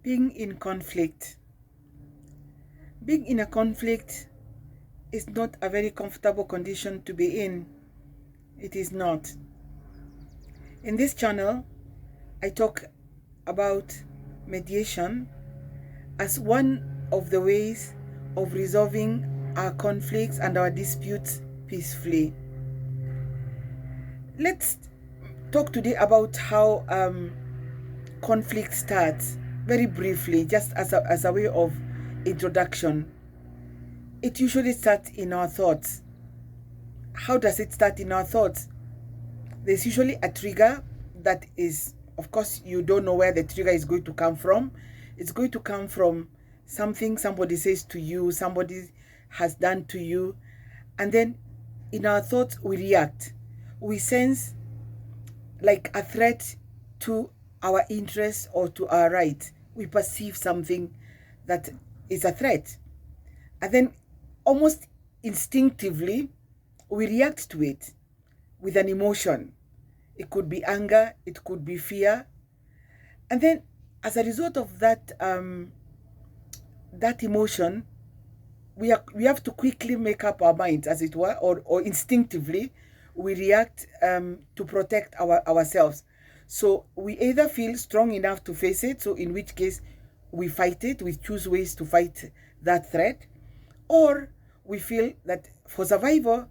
being in conflict. Being in a conflict is not a very comfortable condition to be in. It is not. In this channel, I talk about mediation as one of the ways of resolving our conflicts and our disputes peacefully. Let's talk today about how conflict starts, very briefly, just as a way of introduction. It usually starts in our thoughts. How does it start in our thoughts? There's usually a trigger that is, of course, you don't know where the trigger is going to come from. It's going to come from something somebody says to you, somebody has done to you, and then in our thoughts we react. We sense like a threat to our interests or to our rights. We perceive something that is a threat, and then almost instinctively we react to it with an emotion. It could be anger, it could be fear, and then as a result of that that emotion, we have to quickly make up our minds, as it were, or instinctively we react to protect ourselves. So we either feel strong enough to face it, so in which case we fight it, we choose ways to fight that threat, or we feel that for survival,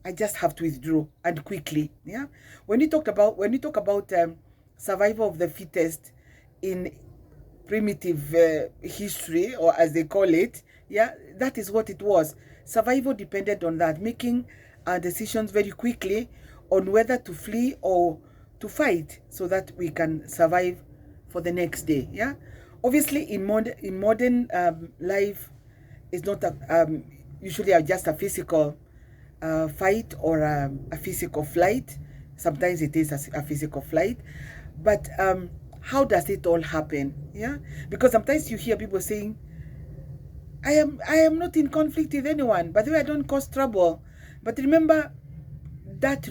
I just have to withdraw, and quickly. Yeah. When you talk about survival of the fittest in primitive history, or as they call it, yeah, that is what it was. Survival depended on that, making decisions very quickly on whether to flee or to fight, so that we can survive for the next day. Yeah. Obviously, in modern life, it's not usually just a physical fight or a physical flight. Sometimes it is a physical flight, but how does it all happen? Yeah, because sometimes you hear people saying, I am not in conflict with anyone, by the way, I don't cause trouble. But remember that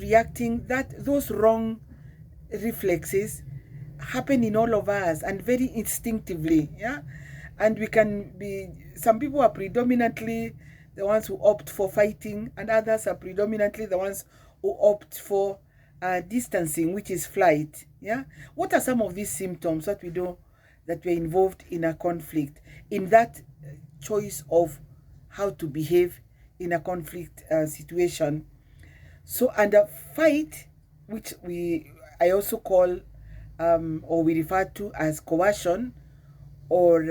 those wrong reflexes happen in all of us, and very instinctively. Yeah, and we can be, some people are predominantly the ones who opt for fighting, and others are predominantly the ones who opt for distancing, which is flight. Yeah, what are some of these symptoms that we know that we're involved in a conflict, in that choice of how to behave in a conflict situation? So under fight, which I also call or we refer to as coercion, or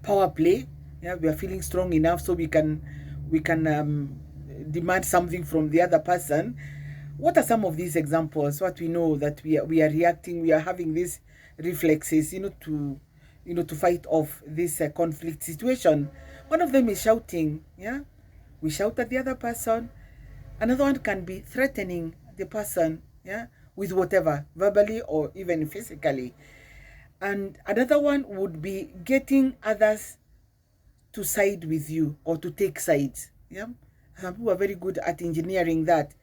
power play. Yeah, we are feeling strong enough so we can demand something from the other person. What are some of these examples? What we know that we are reacting, we are having these reflexes, to fight off this conflict situation. One of them is shouting. Yeah, we shout at the other person. Another one can be threatening the person. Yeah, with whatever, verbally or even physically. And another one would be getting others to side with you or to take sides. Yeah, some people are very good at engineering that,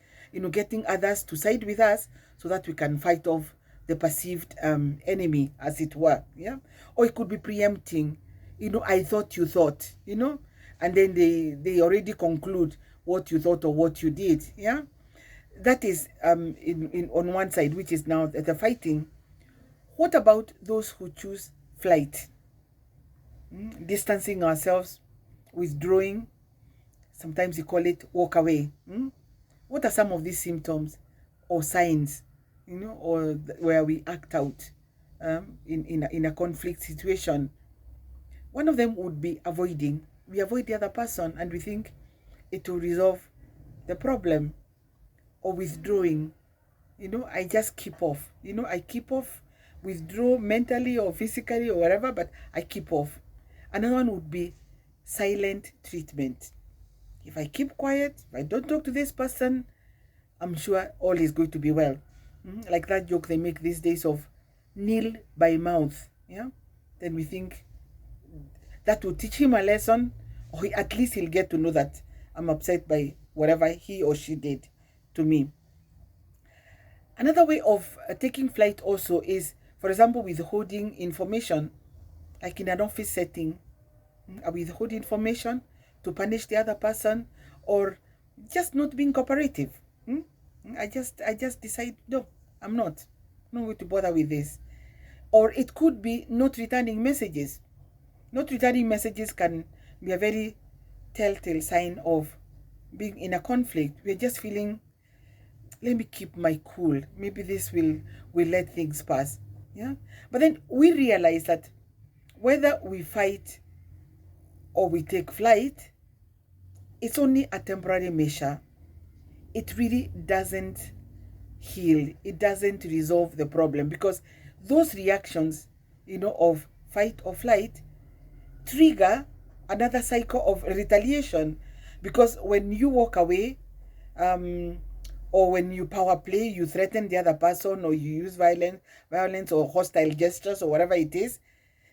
getting others to side with us so that we can fight off the perceived enemy, as it were. Yeah, or it could be preempting. I thought you thought. And then they already conclude what you thought or what you did. Yeah, that is in on one side, which is now the fighting. What about those who choose flight? Distancing ourselves, withdrawing. Sometimes you call it walk away. What are some of these symptoms or signs, or where we act out in a conflict situation? One of them would be avoiding. We avoid the other person and we think it will resolve the problem. Or withdrawing. I just keep off. I keep off, withdraw mentally or physically or whatever, but I keep off. Another one would be silent treatment. If I keep quiet, if I don't talk to this person, I'm sure all is going to be well. Like that joke they make these days of nil by mouth. Yeah, then we think that will teach him a lesson, or at least he'll get to know that I'm upset by whatever he or she did to me. Another way of taking flight also is For example, withholding information, like in an office setting, I withhold information to punish the other person, or just not being cooperative. I just decide, no, I'm not going to bother with this. Or it could be not returning messages. Not returning messages can be a very telltale sign of being in a conflict. We're just feeling, let me keep my cool. Maybe this will let things pass. Yeah. But then we realize that whether we fight or we take flight, it's only a temporary measure. It really doesn't heal. It doesn't resolve the problem, because those reactions, of fight or flight trigger another cycle of retaliation. Because when you walk away, or when you power play, you threaten the other person, or you use violence or hostile gestures or whatever it is,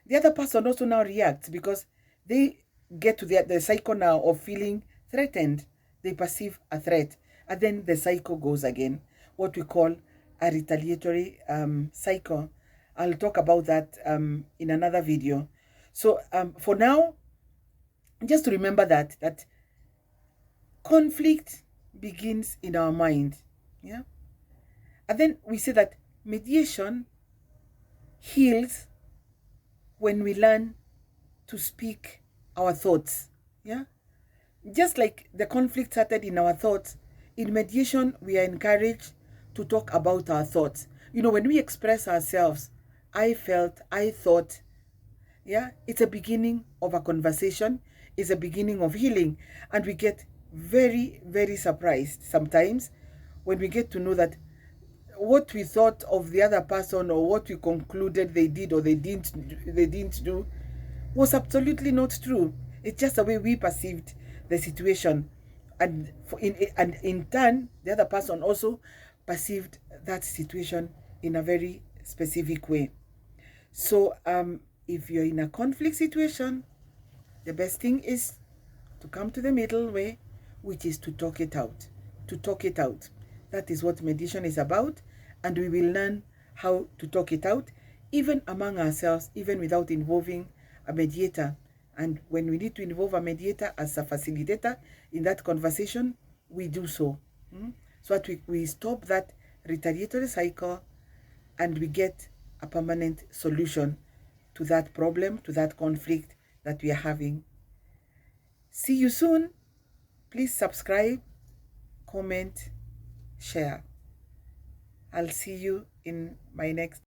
the other person also now reacts, because they get to the cycle now of feeling threatened. They perceive a threat, and then the cycle goes again, what we call a retaliatory cycle. I'll talk about that in another video. So for now, just to remember that conflict begins in our mind. Yeah. And then we say that mediation heals when we learn to speak our thoughts. Yeah. Just like the conflict started in our thoughts, in mediation we are encouraged to talk about our thoughts. When we express ourselves, I felt, I thought, yeah, it's a beginning of a conversation, it's a beginning of healing. And we get very, very surprised sometimes when we get to know that what we thought of the other person, or what we concluded they did or they didn't do, was absolutely not true. It's just the way we perceived the situation, and in turn, the other person also perceived that situation in a very specific way. So if you're in a conflict situation, the best thing is to come to the middle way, which is to talk it out. To talk it out. That is what mediation is about, and we will learn how to talk it out, even among ourselves, even without involving a mediator. And when we need to involve a mediator as a facilitator in that conversation, we do so. So that we stop that retaliatory cycle, and we get a permanent solution to that problem, to that conflict that we are having. See you soon. Please subscribe, comment, share. I'll see you in my next